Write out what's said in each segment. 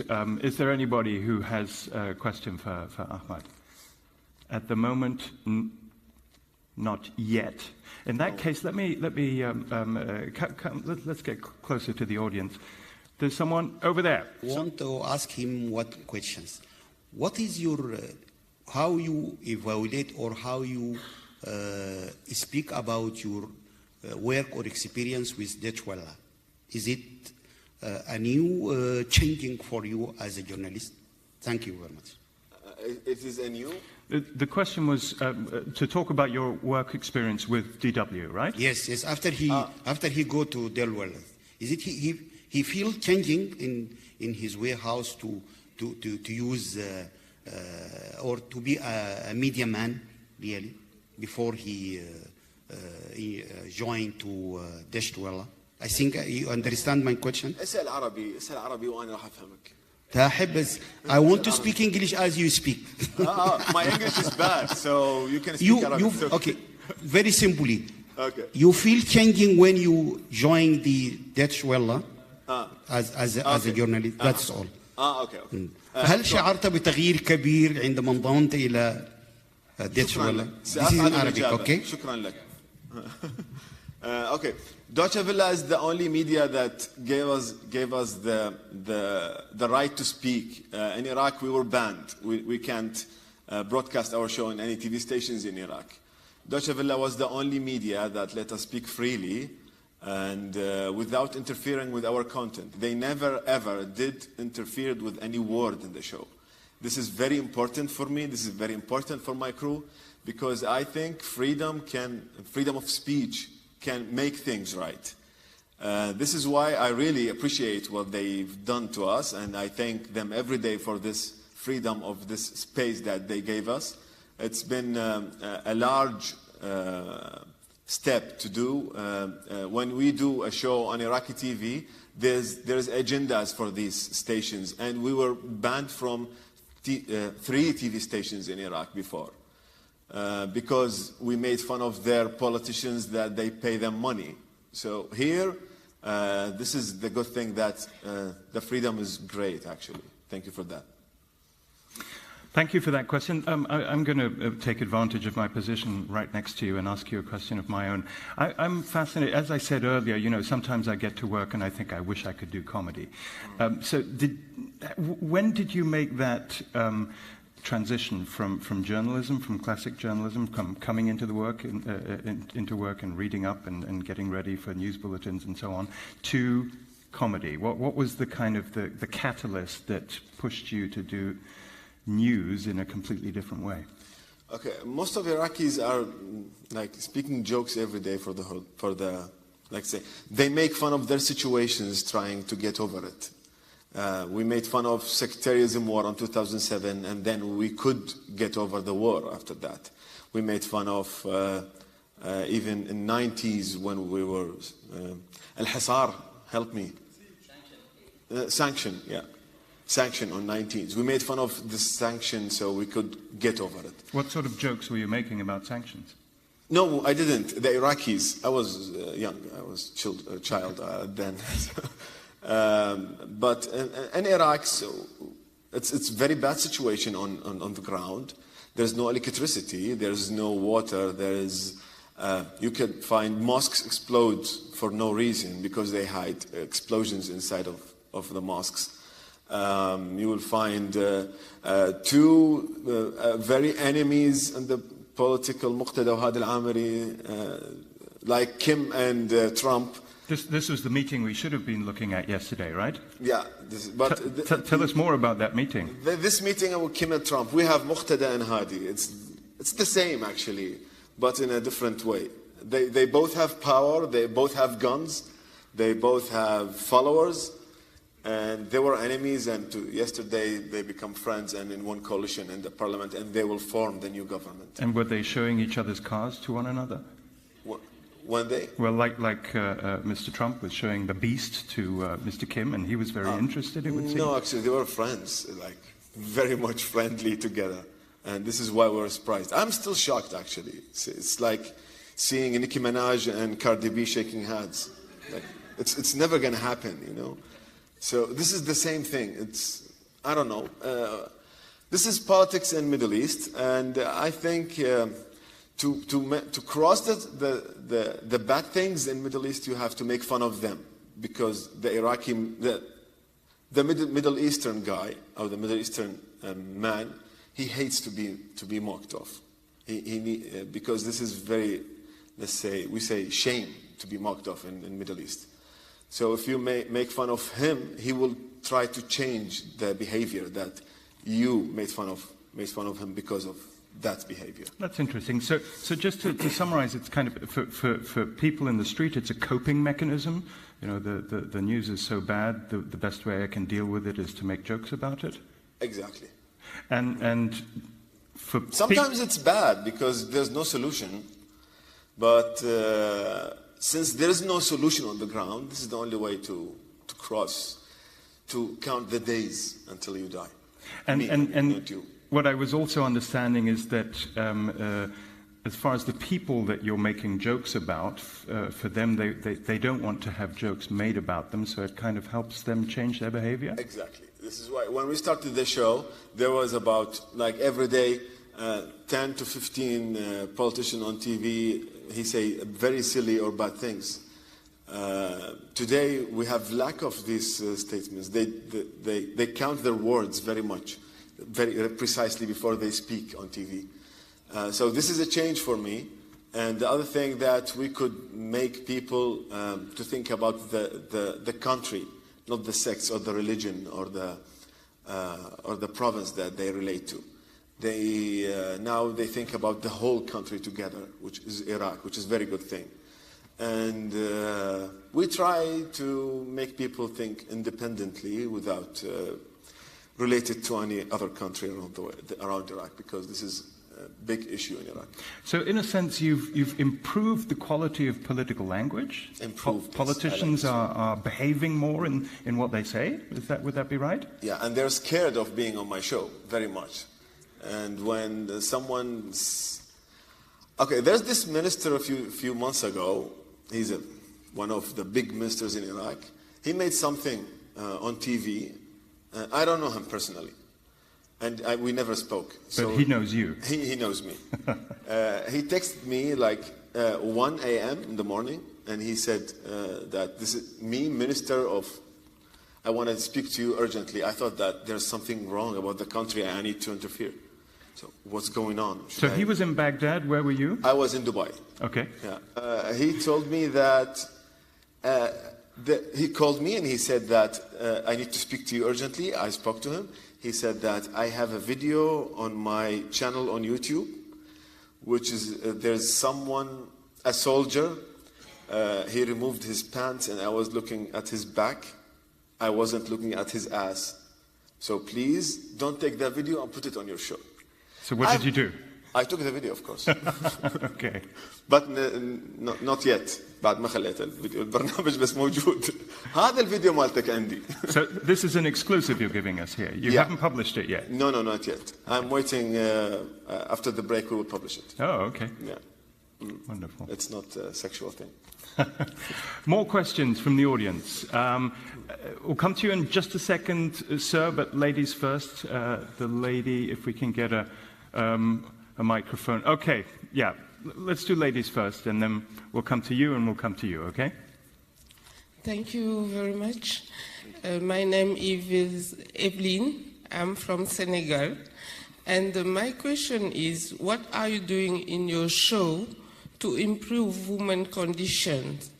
moment, is there anybody who has a question for Ahmad? At the moment, not yet. In that case, let's get closer to the audience. There's someone over there. I want to ask him what questions. What is your, how you evaluate or how you speak about your work or experience with Deutsche Welle? Is it a new changing for you as a journalist? Thank you very much. It is a new? The question was to talk about your work experience with DW, right? Yes, yes. After he go to Deutsche Welle, is it he feel changing in his warehouse to use or to be a media man really before he joined to Deutsche Welle? I think you understand my question. اسأل عربي وأنا راح أفهمك. I want to speak English as you speak. My English is bad, so you can speak Arabic. Okay, very simply. Okay. You feel changing when you join the Deutsche Welle as a journalist. That's all. Okay. هل شعرت بتغيير كبير عندما انضممت إلى Deutsche Welle? This is in Arabic, okay? شكرا لك. Okay. Deutsche Welle is the only media that gave us the right to speak. In Iraq, we were banned. We can't broadcast our show on any TV stations in Iraq. Deutsche Welle was the only media that let us speak freely and without interfering with our content. They never ever did interfere with any word in the show. This is very important for me. This is very important for my crew because I think freedom of speech can make things right. This is why I really appreciate what they've done to us, and I thank them every day for this freedom of this space that they gave us. It's been a large step to do. When we do a show on Iraqi TV, there's agendas for these stations, and we were banned from 3 TV stations in Iraq before. Because we made fun of their politicians that they pay them money. So here, this is the good thing that the freedom is great, actually. Thank you for that. Thank you for that question. I'm going to take advantage of my position right next to you and ask you a question of my own. I'm fascinated. As I said earlier, you know, sometimes I get to work and I think I wish I could do comedy. When did you make that transition from journalism, from classic journalism, coming into the work, into work and reading up and getting ready for news bulletins and so on, to comedy? What was the kind of the catalyst that pushed you to do news in a completely different way? Okay, most of Iraqis are like speaking jokes every day for the like say they make fun of their situations trying to get over it. We made fun of sectarianism war in 2007, and then we could get over the war after that. We made fun of even in 90s when we were al-Hisar, help me. Sanction, yeah. Sanction on 19s. We made fun of the sanction so we could get over it. What sort of jokes were you making about sanctions? No, I didn't. The Iraqis. I was young. I was a child then. But in Iraq, so it's very bad situation on the ground. There's no electricity. There's no water. You can find mosques explode for no reason because they hide explosions inside of the mosques. You will find 2 very enemies in the political muqtada وهذا العامري like Kim and Trump. This was the meeting we should have been looking at yesterday, right? Yeah. Tell us more about that meeting. This meeting with Kim and Trump, we have Muqtada and Hadi. It's the same, actually, but in a different way. They both have power. They both have guns. They both have followers. And they were enemies, and yesterday they become friends and in one coalition in the parliament, and they will form the new government. And were they showing each other's cars to one another? When they? Well, like Mr. Trump was showing the beast to Mr. Kim, and he was very interested, it would seem. No, actually, they were friends, like very much friendly together. And this is why we're surprised. I'm still shocked, actually. It's like seeing Nicki Minaj and Cardi B shaking hands. Like, it's never going to happen, you know. So this is the same thing. It's, I don't know. This is politics in Middle East, and I think to cross the bad things in Middle East, you have to make fun of them, because the Iraqi, the Middle Eastern guy, or the Middle Eastern man, he hates to be mocked off. Because this is very, let's say, we say shame to be mocked off in Middle East. So if you make fun of him, he will try to change the behavior that you made fun of him because of that behavior. That's interesting. So just to summarize, it's kind of, for people in the street, it's a coping mechanism. You know, the news is so bad, the best way I can deal with it is to make jokes about it? Exactly. And for sometimes it's bad because there's no solution, but since there is no solution on the ground, this is the only way to cross, to count the days until you die. And what I was also understanding is that as far as the people that you're making jokes about, for them, they don't want to have jokes made about them, so it kind of helps them change their behavior? Exactly. This is why when we started the show, there was about, like, every day, 10 to 15 politicians on TV, he say very silly or bad things. Today, we have lack of these statements. They count their words very much, very precisely before they speak on TV. So this is a change for me. And the other thing that we could make people to think about the country, not the sects or the religion or the province that they relate to. Now they think about the whole country together, which is Iraq, which is a very good thing. And we try to make people think independently without related to any other country around Iraq, because this is a big issue in Iraq. So in a sense, you've improved the quality of political language? Improved. Politicians are behaving more in what they say? Would that be right? Yeah, and they're scared of being on my show, very much. And when okay, there's this minister a few months ago. He's one of the big ministers in Iraq. He made something on TV. I don't know him personally, and we never spoke. But he knows you. He knows me. He texted me like 1 a.m. in the morning, and he said that this is me, minister of. I want to speak to you urgently. I thought that there's something wrong about the country. I need to interfere. So what's going on? So he was in Baghdad. Where were you? I was in Dubai. Okay. Yeah. He told me that he called me and he said that I need to speak to you urgently. I spoke to him. He said that I have a video on my channel on YouTube, which is there's someone, a soldier. He removed his pants and I was looking at his back. I wasn't looking at his ass. So please don't take that video and put it on your show. So what did you do? I took the video, of course. Okay. But not yet. بعد ما خليت الفيديو البرنامج بس موجود. هذا الفيديو مالتك عندي. So this is an exclusive you're giving us here. You haven't published it yet. No, not yet. I'm waiting. After the break, we will publish it. Oh, okay. Yeah. Wonderful. It's not a sexual thing. More questions from the audience. We'll come to you in just a second, sir, but ladies first. The lady, if we can get a microphone. Okay, yeah. Let's do ladies first, and then we'll come to you, and we'll come to you, okay? Thank you very much. My name is Evelyn. I'm from Senegal. And my question is, what are you doing in your show to improve women's conditions?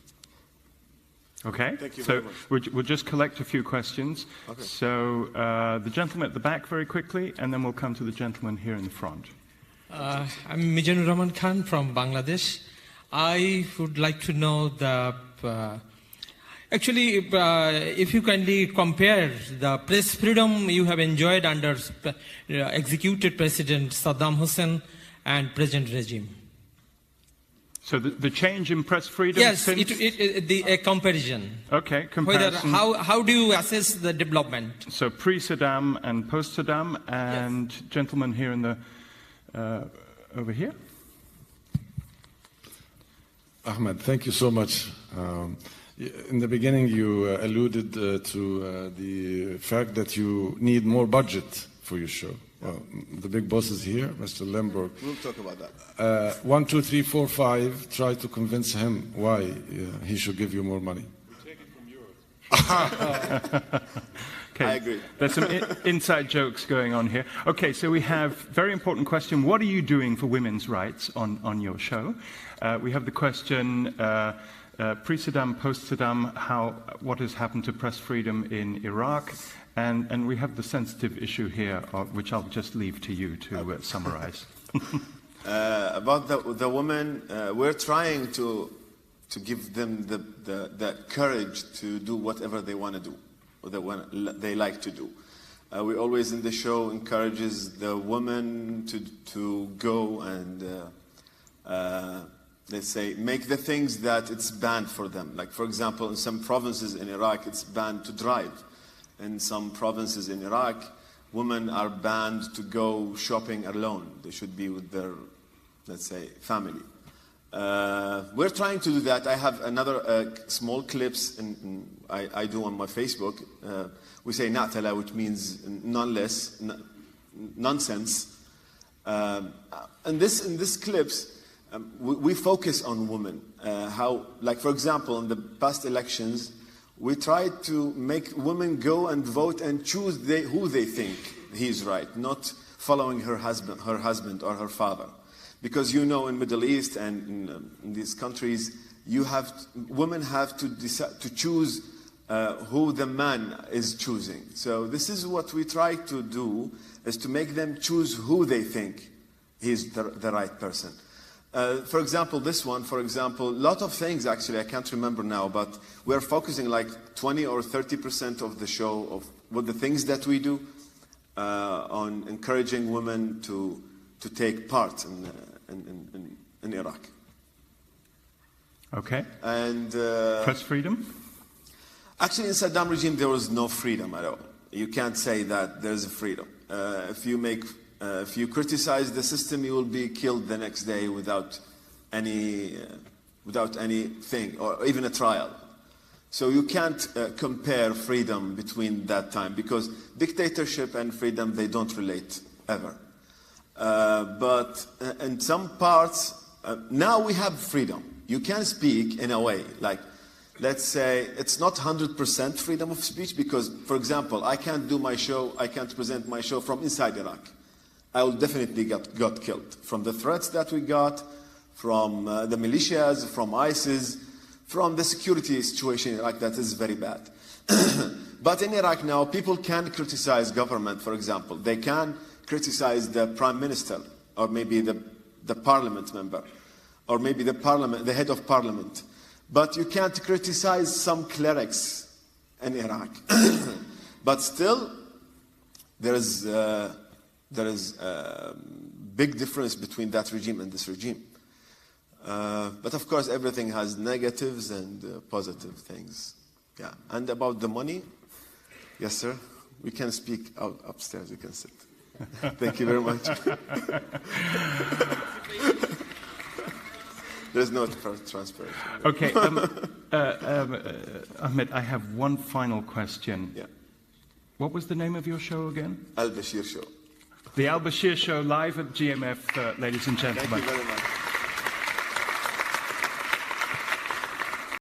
Okay, Thank you so very much. we'll just collect a few questions. Okay. So the gentleman at the back very quickly, and then we'll come to the gentleman here in the front. I'm Mijanur Rahman Khan from Bangladesh. I would like to know if you kindly compare the press freedom you have enjoyed under executed President Saddam Hussein and present regime. So the change in press freedom? Yes, since... a comparison. Okay, comparison. How do you assess the development? So pre-Saddam and post-Saddam, and yes. Gentleman here in the over here. Ahmad, thank you so much. In the beginning, you alluded to the fact that you need more budget for your show. Well, the big boss is here, Mr. Lemberg. We'll talk about that. 1, 2, 3, 4, 5. Try to convince him why he should give you more money. We take it from yours. Okay. I agree. There's some inside jokes going on here. Okay, so we have very important question. What are you doing for women's rights on your show? We have the question, pre-Saddam, post-Saddam, what has happened to press freedom in Iraq? And we have the sensitive issue here, which I'll just leave to you to summarize. About the women, we're trying to give them the courage to do whatever they want to do, or they like to do. We always in the show encourages the women to go and let's say make the things that it's banned for them. Like for example, in some provinces in Iraq, it's banned to drive. In some provinces in Iraq, women are banned to go shopping alone. They should be with their, let's say, family. We're trying to do that. I have another small clips I do on my Facebook. We say na'tala, which means nonsense. In this clips, we focus on women. How, like for example, in the past elections, we tried to make women go and vote and choose who they think he's right, not following her husband or her father. Because you know, in Middle East and in these countries, women have to decide to choose who the man is choosing. So this is what we try to do, is to make them choose who they think is the right person. For example, this one, a lot of things actually, I can't remember now, but we're focusing like 20 or 30% of the show of what the things that we do on encouraging women to take part in Iraq. Okay. And press freedom? Actually, in Saddam regime, there was no freedom at all. You can't say that there's a freedom. If you criticize the system, you will be killed the next day without anything, or even a trial. So you can't compare freedom between that time, because dictatorship and freedom, they don't relate ever. But in some parts, now we have freedom. You can speak in a way, like, let's say, it's not 100% freedom of speech, because, for example, I can't do my show, I can't present my show from inside Iraq. I will definitely got killed from the threats that we got, from the militias, from ISIS, from the security situation in Iraq that is very bad. But in Iraq now, people can criticize government, for example. They can criticize the prime minister, or maybe the parliament member, or maybe the head of parliament. But you can't criticize some clerics in Iraq. But still, there is a big difference between that regime and this regime. But of course, everything has negatives and positive things. Yeah. And about the money, yes, sir. We can speak out upstairs. You can sit. Thank you very much. There's no transparency. Okay. Ahmed, I have one final question. Yeah. What was the name of your show again? Al-Bashir Show. The Al-Bashir Show, live at GMF, ladies and gentlemen. Thank you very much.